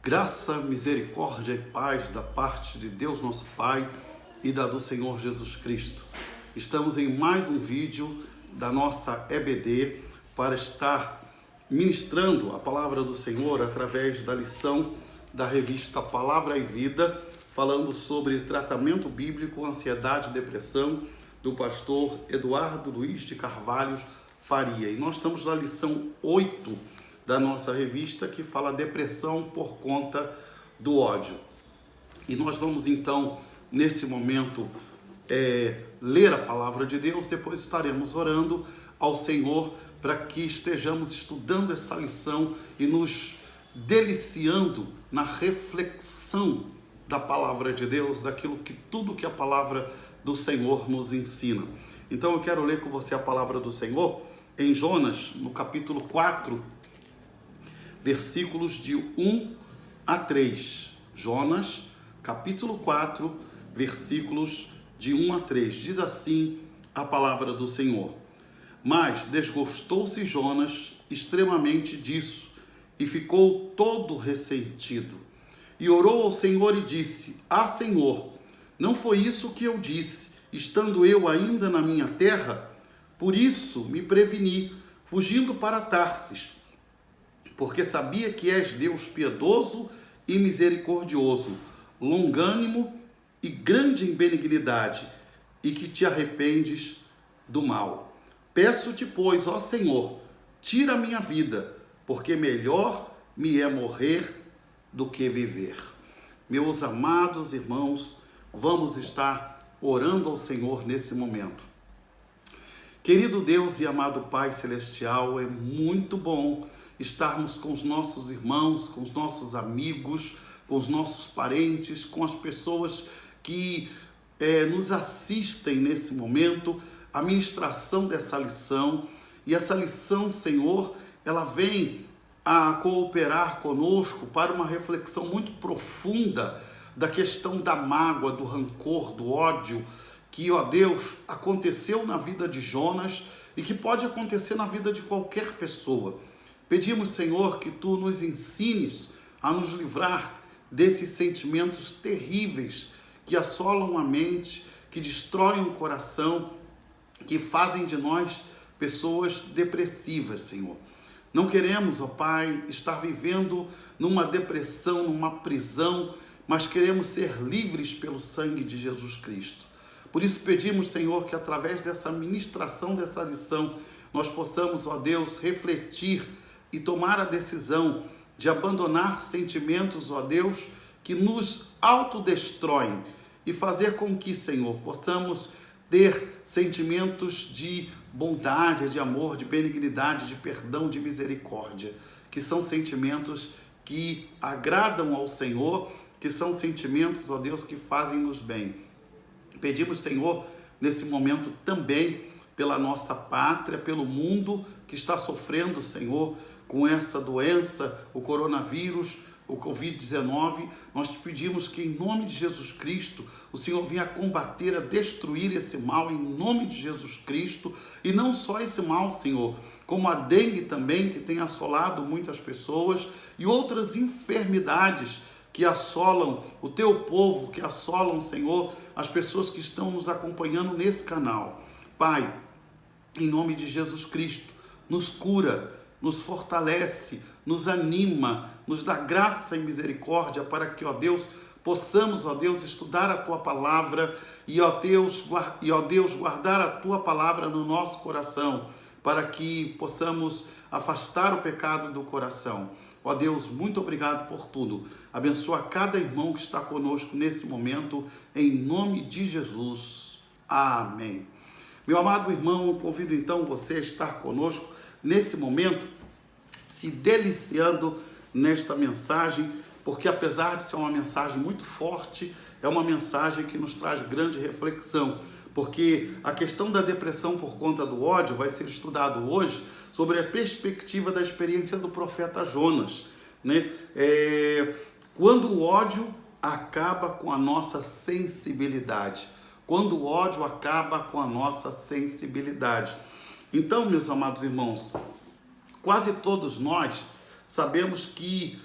Graça, misericórdia e paz da parte de Deus nosso Pai e da do Senhor Jesus Cristo. Estamos em mais um vídeo da nossa EBD para estar ministrando a palavra do Senhor através da lição da revista Palavra e Vida, falando sobre tratamento bíblico, ansiedade e depressão, do pastor Eduardo Luiz de Carvalho Faria. E nós estamos na lição 8 da nossa revista, que fala depressão por conta do ódio. E nós vamos então, nesse momento, ler a palavra de Deus, depois estaremos orando ao Senhor para que estejamos estudando essa lição e nos deliciando na reflexão da palavra de Deus, tudo que a palavra do Senhor nos ensina. Então eu quero ler com você a palavra do Senhor em Jonas, no capítulo 4, versículos de 1 a 3. Jonas, capítulo 4, versículos de 1 a 3. Diz assim a palavra do Senhor: Mas desgostou-se Jonas extremamente disso, e ficou todo ressentido. E orou ao Senhor e disse: Ah, Senhor, não foi isso que eu disse, estando eu ainda na minha terra? Por isso me preveni, fugindo para Tarsis, porque sabia que és Deus piedoso e misericordioso, longânimo e grande em benignidade, e que te arrependes do mal. Peço-te, pois, ó Senhor, tira a minha vida, porque melhor me é morrer do que viver. Meus amados irmãos, vamos estar orando ao Senhor nesse momento. Querido Deus e amado Pai Celestial, é muito bom estarmos com os nossos irmãos, com os nossos amigos, com os nossos parentes, com as pessoas que nos assistem nesse momento, a ministração dessa lição. E essa lição, Senhor, ela vem a cooperar conosco para uma reflexão muito profunda da questão da mágoa, do rancor, do ódio, que, ó Deus, aconteceu na vida de Jonas e que pode acontecer na vida de qualquer pessoa. Pedimos, Senhor, que Tu nos ensines a nos livrar desses sentimentos terríveis que assolam a mente, que destroem o coração, que fazem de nós pessoas depressivas, Senhor. Não queremos, ó Pai, estar vivendo numa depressão, numa prisão, mas queremos ser livres pelo sangue de Jesus Cristo. Por isso pedimos, Senhor, que através dessa ministração, dessa lição, nós possamos, ó Deus, refletir e tomar a decisão de abandonar sentimentos, ó Deus, que nos autodestroem e fazer com que, Senhor, possamos ter sentimentos de bondade, de amor, de benignidade, de perdão, de misericórdia, que são sentimentos que agradam ao Senhor, que são sentimentos, ó Deus, que fazem-nos bem. Pedimos, Senhor, nesse momento também pela nossa pátria, pelo mundo que está sofrendo, Senhor, com essa doença, o coronavírus, o Covid-19, nós te pedimos que em nome de Jesus Cristo, o Senhor venha combater, a destruir esse mal em nome de Jesus Cristo, e não só esse mal, Senhor, como a dengue também, que tem assolado muitas pessoas, e outras enfermidades que assolam o teu povo, que assolam, Senhor, as pessoas que estão nos acompanhando nesse canal. Pai, em nome de Jesus Cristo, nos cura, nos fortalece, nos anima, nos dá graça e misericórdia para que, ó Deus, possamos, ó Deus, estudar a Tua palavra e, ó Deus, guardar a Tua palavra no nosso coração, para que possamos afastar o pecado do coração. Ó Deus, muito obrigado por tudo. Abençoa cada irmão que está conosco nesse momento, em nome de Jesus. Amém. Meu amado irmão, eu convido então você a estar conosco nesse momento, se deliciando nesta mensagem, porque apesar de ser uma mensagem muito forte, é uma mensagem que nos traz grande reflexão, porque a questão da depressão por conta do ódio vai ser estudado hoje sobre a perspectiva da experiência do profeta Jonas, né? Quando o ódio acaba com a nossa sensibilidade, quando o ódio acaba com a nossa sensibilidade. Então, meus amados irmãos, quase todos nós sabemos que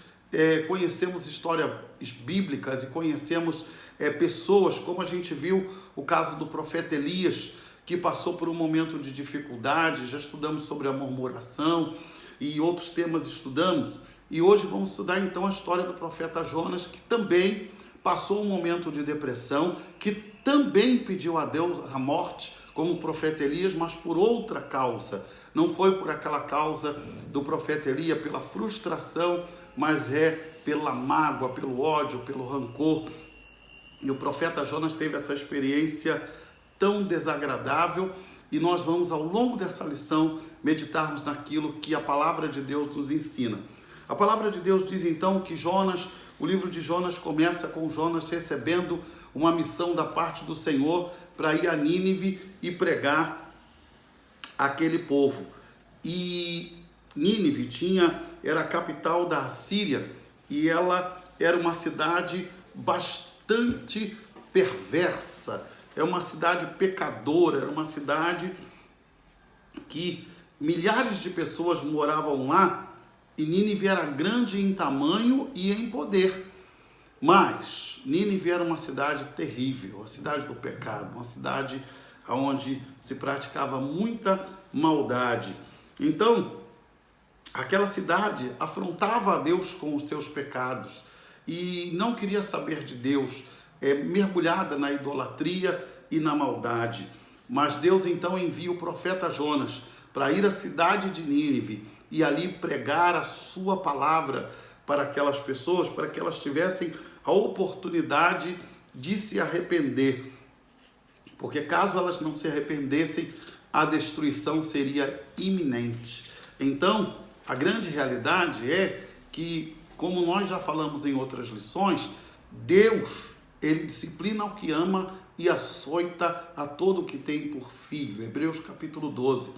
conhecemos histórias bíblicas e conhecemos pessoas, como a gente viu o caso do profeta Elias, que passou por um momento de dificuldade. Já estudamos sobre a murmuração e outros temas estudamos. E hoje vamos estudar então a história do profeta Jonas, que também passou um momento de depressão, que também pediu a Deus a morte, como o profeta Elias, mas por outra causa. Não foi por aquela causa do profeta Elias, pela frustração, mas pela mágoa, pelo ódio, pelo rancor. E o profeta Jonas teve essa experiência tão desagradável, e nós vamos, ao longo dessa lição, meditarmos naquilo que a palavra de Deus nos ensina. A palavra de Deus diz então que o livro de Jonas começa com Jonas recebendo uma missão da parte do Senhor para ir a Nínive e pregar aquele povo. E Nínive era a capital da Assíria, e ela era uma cidade bastante perversa, é uma cidade pecadora, era uma cidade que milhares de pessoas moravam lá, e Nínive era grande em tamanho e em poder. Mas Nínive era uma cidade terrível, a cidade do pecado, uma cidade onde se praticava muita maldade. Então, aquela cidade afrontava a Deus com os seus pecados e não queria saber de Deus, mergulhada na idolatria e na maldade. Mas Deus então envia o profeta Jonas para ir à cidade de Nínive e ali pregar a sua palavra para aquelas pessoas, para que elas tivessem a oportunidade de se arrepender. Porque caso elas não se arrependessem, a destruição seria iminente. Então, a grande realidade é que, como nós já falamos em outras lições, Deus, ele disciplina o que ama e açoita a todo o que tem por filho. Hebreus capítulo 12.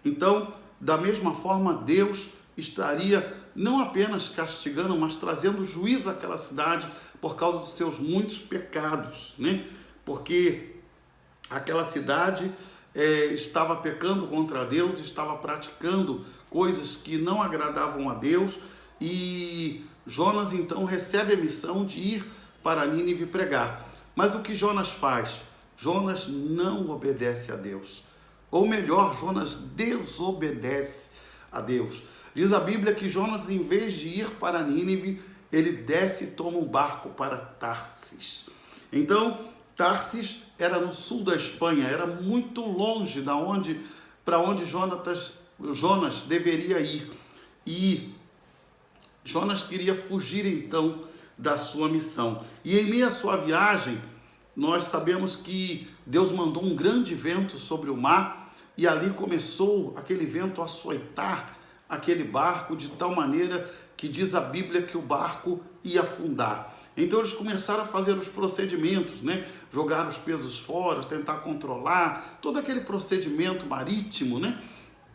Então, da mesma forma, Deus estaria não apenas castigando, mas trazendo juízo àquela cidade por causa dos seus muitos pecados, né? Porque aquela cidade estava pecando contra Deus, estava praticando coisas que não agradavam a Deus, e Jonas então recebe a missão de ir para Nínive pregar. Mas o que Jonas faz? Jonas não obedece a Deus. Ou melhor, Jonas desobedece a Deus. Diz a Bíblia que Jonas, em vez de ir para Nínive, ele desce e toma um barco para Tarsis. Então, Tarsis era no sul da Espanha, era muito longe para onde Jonas deveria ir. E Jonas queria fugir então da sua missão. E em meio à sua viagem, nós sabemos que Deus mandou um grande vento sobre o mar, e ali começou aquele vento a açoitar aquele barco de tal maneira que diz a Bíblia que o barco ia afundar. Então eles começaram a fazer os procedimentos, né? Jogar os pesos fora, tentar controlar, todo aquele procedimento marítimo, né?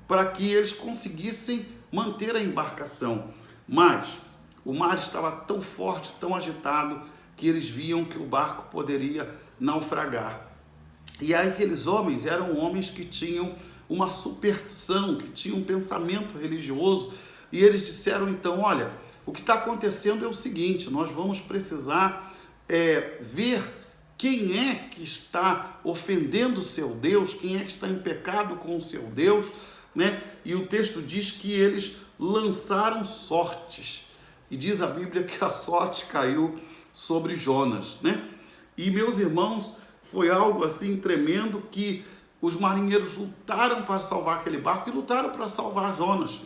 Para que eles conseguissem manter a embarcação. Mas o mar estava tão forte, tão agitado, que eles viam que o barco poderia naufragar. E aí aqueles homens eram homens que tinham uma superstição, que tinham um pensamento religioso, e eles disseram então, olha, o que está acontecendo é o seguinte, nós vamos precisar ver quem é que está ofendendo o seu Deus, quem é que está em pecado com o seu Deus, né? E o texto diz que eles lançaram sortes, e diz a Bíblia que a sorte caiu sobre Jonas, né? E meus irmãos, foi algo assim tremendo, que os marinheiros lutaram para salvar aquele barco e lutaram para salvar Jonas.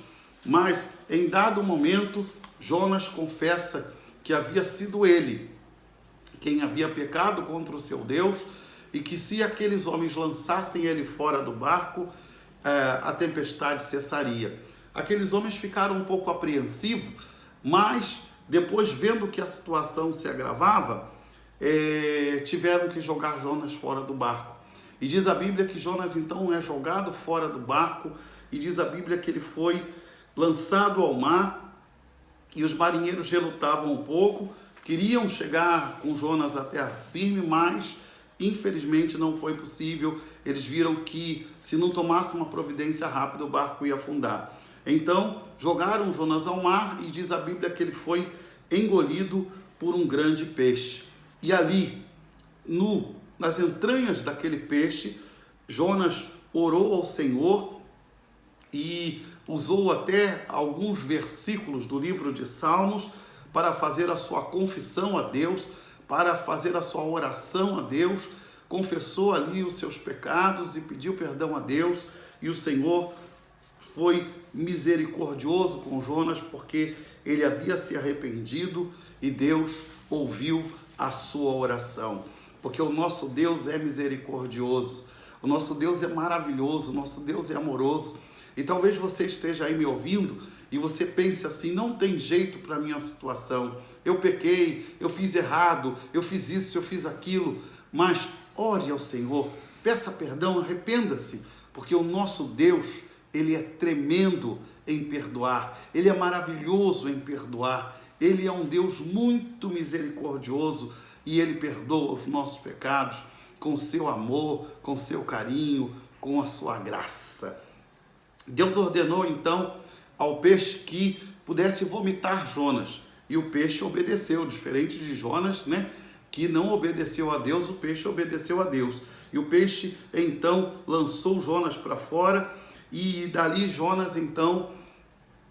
Mas em dado momento, Jonas confessa que havia sido ele quem havia pecado contra o seu Deus, e que se aqueles homens lançassem ele fora do barco, a tempestade cessaria. Aqueles homens ficaram um pouco apreensivos, mas depois, vendo que a situação se agravava, tiveram que jogar Jonas fora do barco. E diz a Bíblia que Jonas então é jogado fora do barco, e diz a Bíblia que ele foi lançado ao mar, e os marinheiros relutavam um pouco, queriam chegar com Jonas à terra firme, mas infelizmente não foi possível. Eles viram que se não tomasse uma providência rápida, o barco ia afundar. Então jogaram Jonas ao mar, e diz a Bíblia que ele foi engolido por um grande peixe. E ali, nas entranhas daquele peixe, Jonas orou ao Senhor e usou até alguns versículos do livro de Salmos para fazer a sua confissão a Deus, para fazer a sua oração a Deus, confessou ali os seus pecados e pediu perdão a Deus, e o Senhor foi misericordioso com Jonas, porque ele havia se arrependido e Deus ouviu a sua oração. Porque o nosso Deus é misericordioso, o nosso Deus é maravilhoso, o nosso Deus é amoroso. E talvez você esteja aí me ouvindo e você pense assim: não tem jeito para a minha situação, eu pequei, eu fiz errado, eu fiz isso, eu fiz aquilo. Mas ore ao Senhor, peça perdão, arrependa-se, porque o nosso Deus, Ele é tremendo em perdoar, Ele é maravilhoso em perdoar, Ele é um Deus muito misericordioso e Ele perdoa os nossos pecados com o seu amor, com o seu carinho, com a sua graça. Deus ordenou então ao peixe que pudesse vomitar Jonas, e o peixe obedeceu, diferente de Jonas, que não obedeceu a Deus, o peixe obedeceu a Deus. E o peixe então lançou Jonas para fora, e dali Jonas então,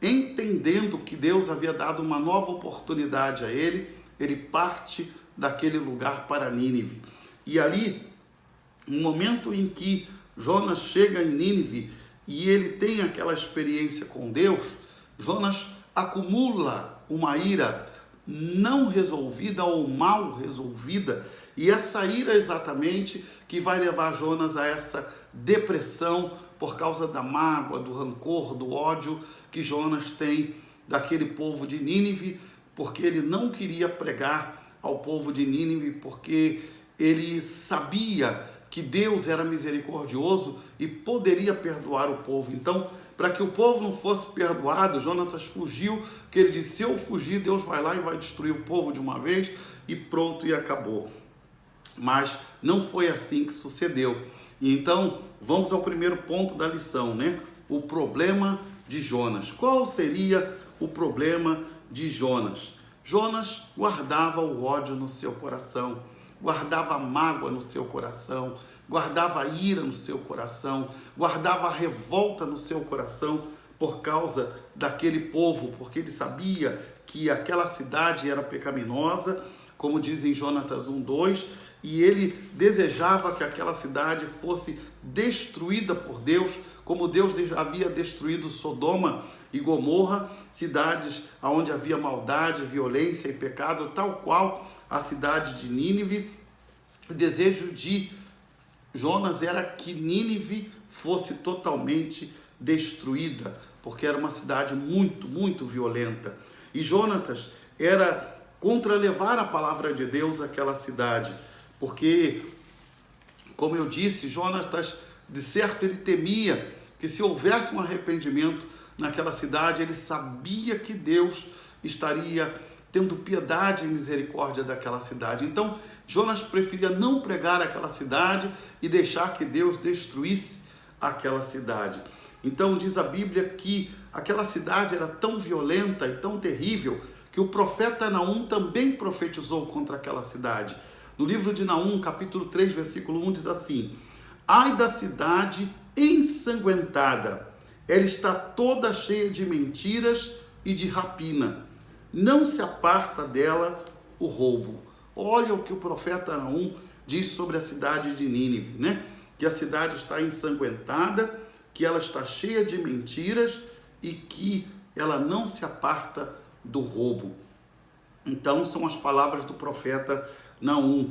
entendendo que Deus havia dado uma nova oportunidade a ele, ele parte daquele lugar para Nínive. E ali, no momento em que Jonas chega em Nínive e ele tem aquela experiência com Deus, Jonas acumula uma ira não resolvida ou mal resolvida, e essa ira exatamente que vai levar Jonas a essa depressão por causa da mágoa, do rancor, do ódio que Jonas tem daquele povo de Nínive, porque ele não queria pregar ao povo de Nínive, porque ele sabia que Deus era misericordioso e poderia perdoar o povo. Então, para que o povo não fosse perdoado, Jonatas fugiu, porque ele disse: se eu fugir, Deus vai lá e vai destruir o povo de uma vez, e pronto, e acabou. Mas não foi assim que sucedeu. E então, vamos ao primeiro ponto da lição, O problema de Jonas. Qual seria o problema de Jonas? Jonas guardava o ódio no seu coração, guardava a mágoa no seu coração, guardava a ira no seu coração, guardava a revolta no seu coração por causa daquele povo, porque ele sabia que aquela cidade era pecaminosa, como diz em Jonatas 1:2, e ele desejava que aquela cidade fosse destruída por Deus, como Deus havia destruído Sodoma e Gomorra, cidades onde havia maldade, violência e pecado, tal qual a cidade de Nínive. O desejo de Jonas era que Nínive fosse totalmente destruída, porque era uma cidade muito, muito violenta. E Jonatas era contra levar a palavra de Deus àquela cidade, porque, como eu disse, Jonatas, de certo, ele temia que se houvesse um arrependimento naquela cidade, ele sabia que Deus estaria tendo piedade e misericórdia daquela cidade. Então, Jonas preferia não pregar aquela cidade e deixar que Deus destruísse aquela cidade. Então, diz a Bíblia que aquela cidade era tão violenta e tão terrível que o profeta Naum também profetizou contra aquela cidade. No livro de Naum, capítulo 3, versículo 1, diz assim: ai da cidade ensanguentada, ela está toda cheia de mentiras e de rapina, não se aparta dela o roubo. Olha o que o profeta Naum diz sobre a cidade de Nínive, Que a cidade está ensanguentada, que ela está cheia de mentiras e que ela não se aparta do roubo. Então, são as palavras do profeta Naum.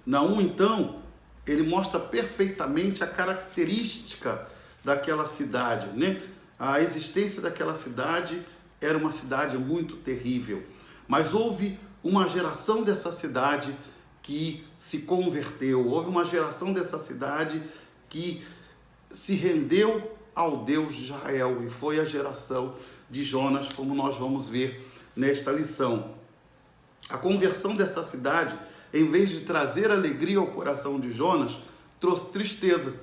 Naum, então, ele mostra perfeitamente a característica daquela cidade, A existência daquela cidade era uma cidade muito terrível, mas houve uma geração dessa cidade que se converteu, houve uma geração dessa cidade que se rendeu ao Deus de Israel, e foi a geração de Jonas, como nós vamos ver nesta lição. A conversão dessa cidade, em vez de trazer alegria ao coração de Jonas, trouxe tristeza.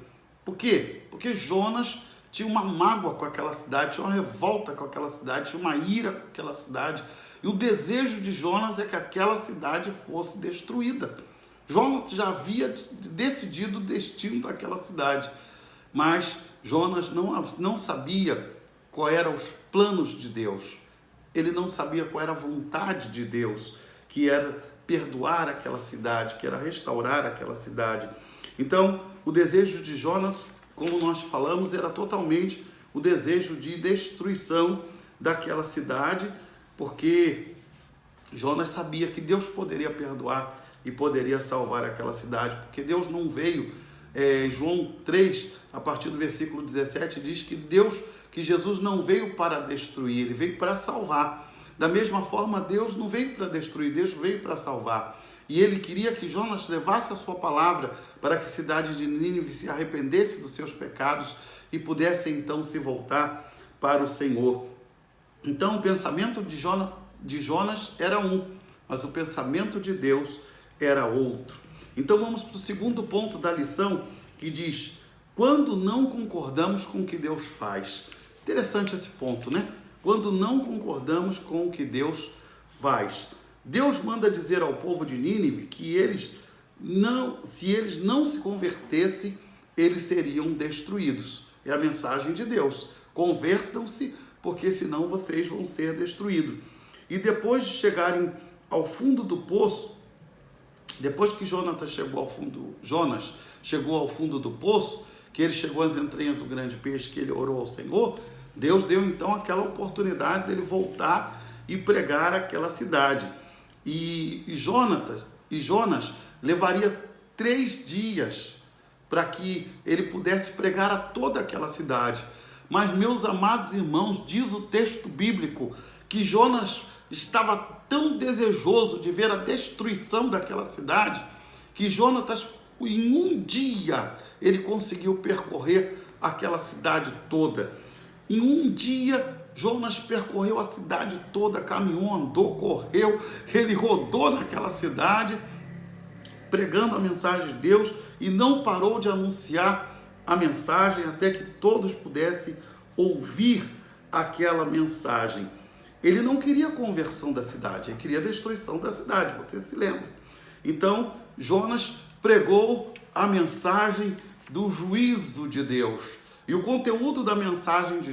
Por quê? Porque Jonas tinha uma mágoa com aquela cidade, tinha uma revolta com aquela cidade, tinha uma ira com aquela cidade, E o desejo de Jonas é que aquela cidade fosse destruída. Jonas já havia decidido o destino daquela cidade, mas Jonas não sabia quais eram os planos de Deus. Ele não sabia qual era a vontade de Deus, que era perdoar aquela cidade, que era restaurar aquela cidade. Então, o desejo de Jonas, como nós falamos, era totalmente o desejo de destruição daquela cidade, porque Jonas sabia que Deus poderia perdoar e poderia salvar aquela cidade, porque Deus não veio, João 3, a partir do versículo 17, diz que Jesus não veio para destruir, ele veio para salvar. Da mesma forma, Deus não veio para destruir, Deus veio para salvar. E ele queria que Jonas levasse a sua palavra para que a cidade de Nínive se arrependesse dos seus pecados e pudesse então se voltar para o Senhor. Então o pensamento de Jonas era um, mas o pensamento de Deus era outro. Então vamos para o segundo ponto da lição, que diz: quando não concordamos com o que Deus faz. Interessante esse ponto, né? Quando não concordamos com o que Deus faz. Deus manda dizer ao povo de Nínive que se eles não se convertessem, eles seriam destruídos. É a mensagem de Deus. Convertam-se, porque senão vocês vão ser destruídos. E depois de chegarem ao fundo do poço, depois que Jonas chegou ao fundo do poço, que ele chegou às entranhas do grande peixe, que ele orou ao Senhor, Deus deu então aquela oportunidade dele voltar e pregar aquela cidade. E Jonas levaria 3 dias para que ele pudesse pregar a toda aquela cidade. Mas, meus amados irmãos, diz o texto bíblico que Jonas estava tão desejoso de ver a destruição daquela cidade, que Jonas, em um dia, ele conseguiu percorrer aquela cidade toda. Em um dia, Jonas percorreu a cidade toda, caminhou, andou, correu, ele rodou naquela cidade, pregando a mensagem de Deus, e não parou de anunciar a mensagem até que todos pudessem ouvir aquela mensagem. Ele não queria a conversão da cidade, ele queria a destruição da cidade, você se lembra? Então, Jonas pregou a mensagem do juízo de Deus. E o conteúdo da mensagem de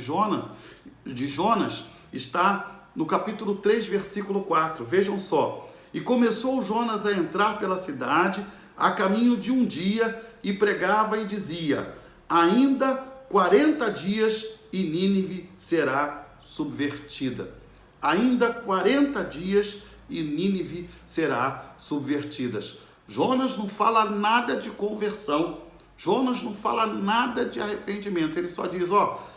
Jonas está no capítulo 3, versículo 4. Vejam só. E começou Jonas a entrar pela cidade a caminho de um dia e pregava e dizia: ainda 40 dias e Nínive será subvertida. Ainda 40 dias e Nínive será subvertida. Jonas não fala nada de conversão. Jonas não fala nada de arrependimento. Ele só diz,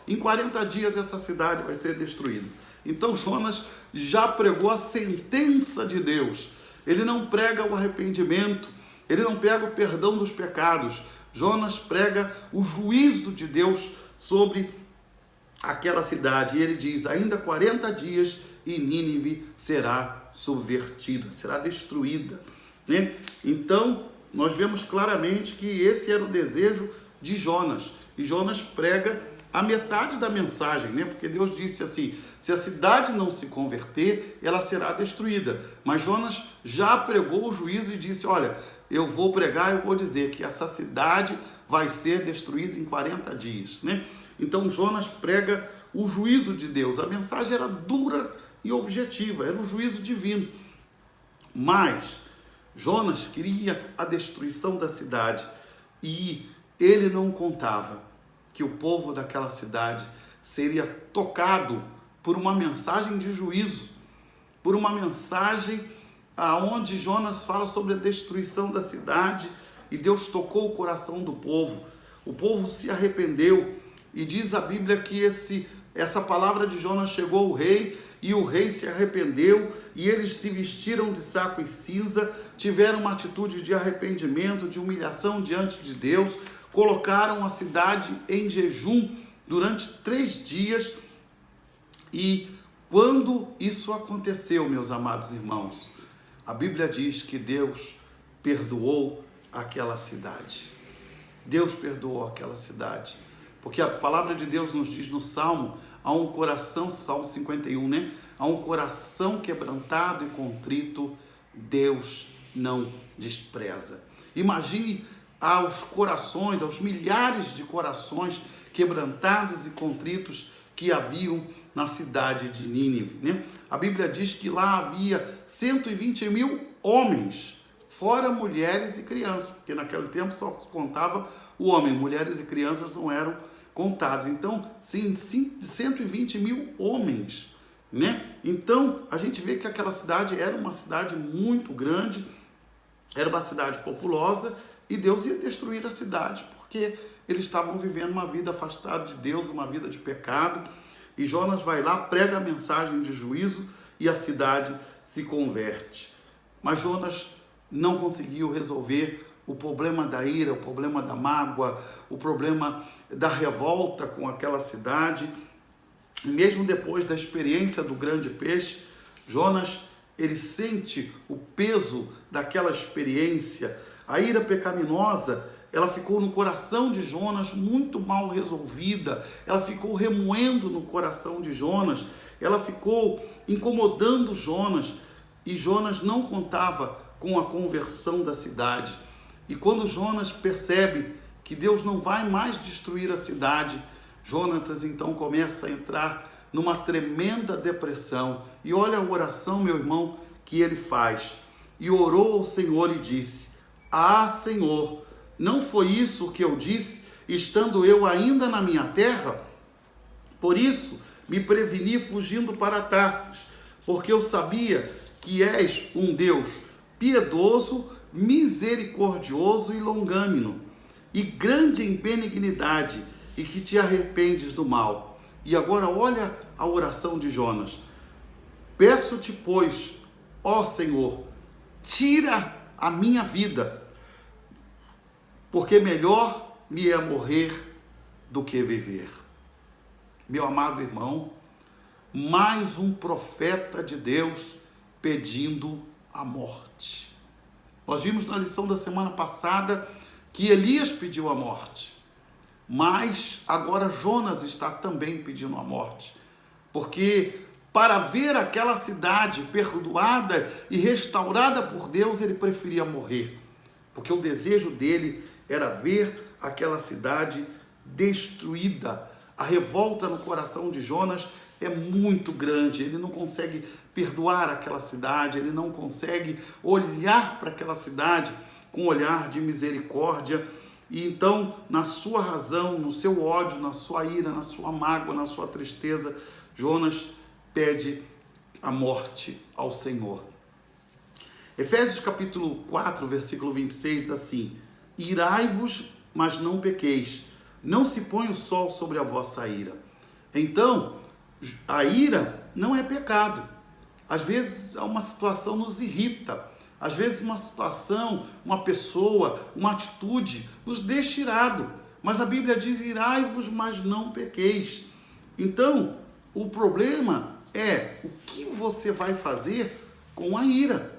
em 40 dias essa cidade vai ser destruída. Então Jonas já pregou a sentença de Deus. Ele não prega o arrependimento, ele não prega o perdão dos pecados. Jonas prega o juízo de Deus sobre aquela cidade. E ele diz, ainda 40 dias e Nínive será subvertida, será destruída. Né? Então, nós vemos claramente que esse era o desejo de Jonas. E Jonas prega a metade da mensagem, né? Porque Deus disse assim, se a cidade não se converter, ela será destruída. Mas Jonas já pregou o juízo e disse, olha, eu vou pregar, eu vou dizer que essa cidade vai ser destruída em 40 dias, né? Então Jonas prega o juízo de Deus. A mensagem era dura e objetiva, era um juízo divino. Mas Jonas queria a destruição da cidade e ele não contava que o povo daquela cidade seria tocado por uma mensagem de juízo, por uma mensagem aonde Jonas fala sobre a destruição da cidade e Deus tocou o coração do povo. O povo se arrependeu e diz a Bíblia que essa palavra de Jonas chegou ao rei e o rei se arrependeu e eles se vestiram de saco e cinza, tiveram uma atitude de arrependimento, de humilhação diante de Deus, colocaram a cidade em jejum durante 3 dias e quando isso aconteceu, meus amados irmãos, a Bíblia diz que Deus perdoou aquela cidade. Deus perdoou aquela cidade. Porque a palavra de Deus nos diz no Salmo, há um coração, Salmo 51, né? a um coração quebrantado e contrito, Deus não despreza. Imagine aos corações, aos milhares de corações quebrantados e contritos que haviam na cidade de Nínive, né? A Bíblia diz que lá havia 120 mil homens, fora mulheres e crianças, porque naquele tempo só se contava o homem, mulheres e crianças não eram contados. Então, sim, 120 mil homens, né? Então, a gente vê que aquela cidade era uma cidade muito grande, era uma cidade populosa, e Deus ia destruir a cidade, porque eles estavam vivendo uma vida afastada de Deus, uma vida de pecado. E Jonas vai lá, prega a mensagem de juízo e a cidade se converte. Mas Jonas não conseguiu resolver o problema da ira, o problema da mágoa, o problema da revolta com aquela cidade. E mesmo depois da experiência do grande peixe, Jonas, ele sente o peso daquela experiência. A ira pecaminosa, ela ficou no coração de Jonas muito mal resolvida, ela ficou remoendo no coração de Jonas, ela ficou incomodando Jonas, e Jonas não contava com a conversão da cidade. E quando Jonas percebe que Deus não vai mais destruir a cidade, Jonas então começa a entrar numa tremenda depressão. E olha a oração, meu irmão, que ele faz. E orou ao Senhor e disse: Ah, Senhor, não foi isso que eu disse, estando eu ainda na minha terra? Por isso me preveni fugindo para Tarsis, porque eu sabia que és um Deus piedoso, misericordioso e longânimo, e grande em benignidade, e que te arrependes do mal. E agora olha a oração de Jonas. Peço-te, pois, ó Senhor, tira a minha vida, porque melhor me é morrer do que viver. Meu amado irmão, mais um profeta de Deus pedindo a morte. Nós vimos na lição da semana passada que Elias pediu a morte, mas agora Jonas está também pedindo a morte, porque para ver aquela cidade perdoada e restaurada por Deus, ele preferia morrer, porque o desejo dele era ver aquela cidade destruída. A revolta no coração de Jonas é muito grande, ele não consegue perdoar aquela cidade, ele não consegue olhar para aquela cidade com um olhar de misericórdia. E então, na sua razão, no seu ódio, na sua ira, na sua mágoa, na sua tristeza, Jonas pede a morte ao Senhor. Efésios capítulo 4, versículo 26 diz assim: Irai-vos, mas não pequeis, não se põe o sol sobre a vossa ira. Então, a ira não é pecado. Às vezes uma situação nos irrita, às vezes uma situação, uma pessoa, uma atitude nos deixa irado, mas a Bíblia diz: irai-vos, mas não pequeis. Então, o problema é o que você vai fazer com a ira.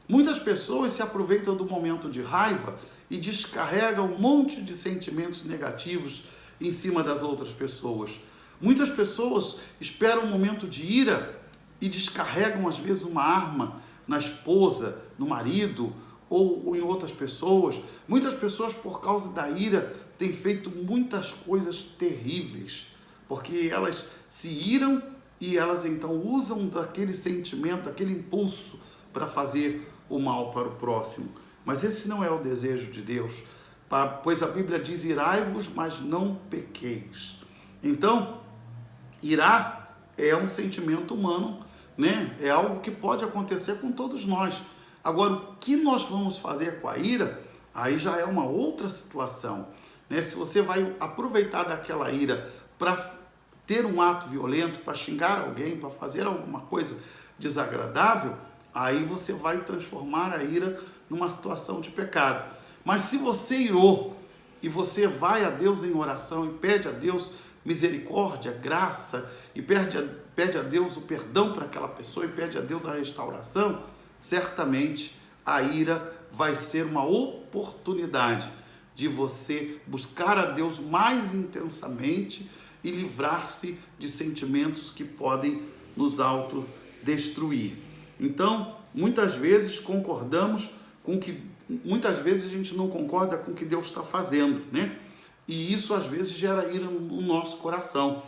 Muitas pessoas se aproveitam do momento de raiva e descarregam um monte de sentimentos negativos em cima das outras pessoas. Muitas pessoas esperam um momento de ira e descarregam às vezes uma arma na esposa, no marido ou em outras pessoas. Muitas pessoas, por causa da ira, têm feito muitas coisas terríveis, porque elas se iram e elas então usam daquele sentimento, daquele impulso para fazer o mal para o próximo. Mas esse não é o desejo de Deus, pois a Bíblia diz: irai-vos, mas não pequeis. Então, irar é um sentimento humano, né? É algo que pode acontecer com todos nós. Agora, o que nós vamos fazer com a ira, aí já é uma outra situação, né? Se você vai aproveitar daquela ira para ter um ato violento, para xingar alguém, para fazer alguma coisa desagradável, aí você vai transformar a ira numa situação de pecado. Mas se você irou e você vai a Deus em oração e pede a Deus misericórdia, graça, e pede a Deus o perdão para aquela pessoa e pede a Deus a restauração, certamente a ira vai ser uma oportunidade de você buscar a Deus mais intensamente e livrar-se de sentimentos que podem nos autodestruir. Então, muitas vezes muitas vezes a gente não concorda com o que Deus está fazendo, né? E isso às vezes gera ira no nosso coração.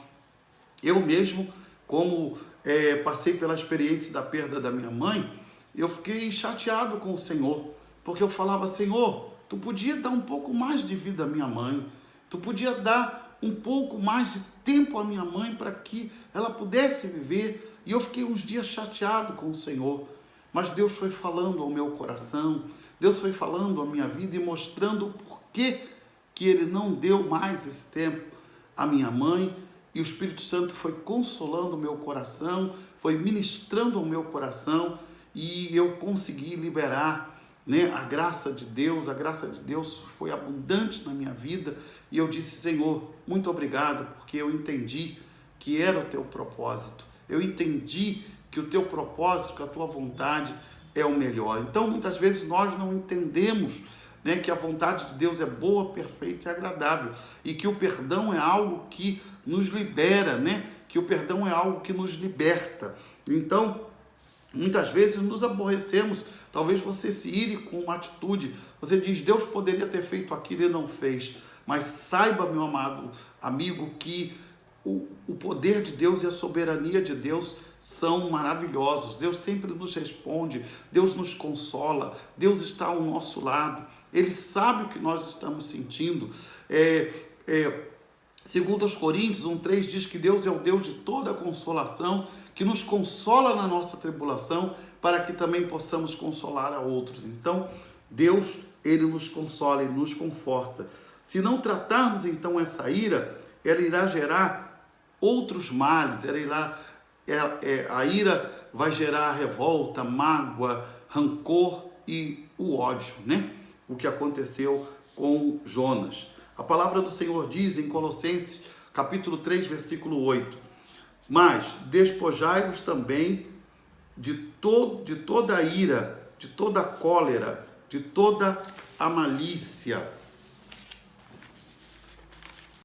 Eu mesmo, como passei pela experiência da perda da minha mãe, eu fiquei chateado com o Senhor, porque eu falava: Senhor, tu podia dar um pouco mais de vida à minha mãe, tu podia dar um pouco mais de tempo à minha mãe para que ela pudesse viver. E eu fiquei uns dias chateado com o Senhor, mas Deus foi falando ao meu coração, Deus foi falando à minha vida e mostrando o porquê que Ele não deu mais esse tempo à minha mãe. E o Espírito Santo foi consolando o meu coração, foi ministrando ao meu coração, e eu consegui liberar, né, a graça de Deus. A graça de Deus foi abundante na minha vida, e eu disse: Senhor, muito obrigado, porque eu entendi que era o teu propósito, eu entendi que o teu propósito, que a tua vontade é o melhor. Então, muitas vezes nós não entendemos, né, que a vontade de Deus é boa, perfeita e agradável, e que o perdão é algo que nos libera, né? Que o perdão é algo que nos liberta. Então, muitas vezes nos aborrecemos. Talvez você se ire com uma atitude. Você diz: Deus poderia ter feito aquilo e não fez. Mas saiba, meu amado amigo, que o poder de Deus e a soberania de Deus são maravilhosos. Deus sempre nos responde, Deus nos consola, Deus está ao nosso lado. Ele sabe o que nós estamos sentindo. Segundo aos Coríntios 1:3 diz que Deus é o Deus de toda consolação, que nos consola na nossa tribulação, para que também possamos consolar a outros. Então, Deus, Ele nos consola, Ele nos conforta. Se não tratarmos então essa ira, ela irá gerar outros males, a ira vai gerar revolta, mágoa, rancor e o ódio, né? O que aconteceu com Jonas. A palavra do Senhor diz em Colossenses, capítulo 3, versículo 8: Mas despojai-vos também de toda a ira, de toda a cólera, de toda a malícia.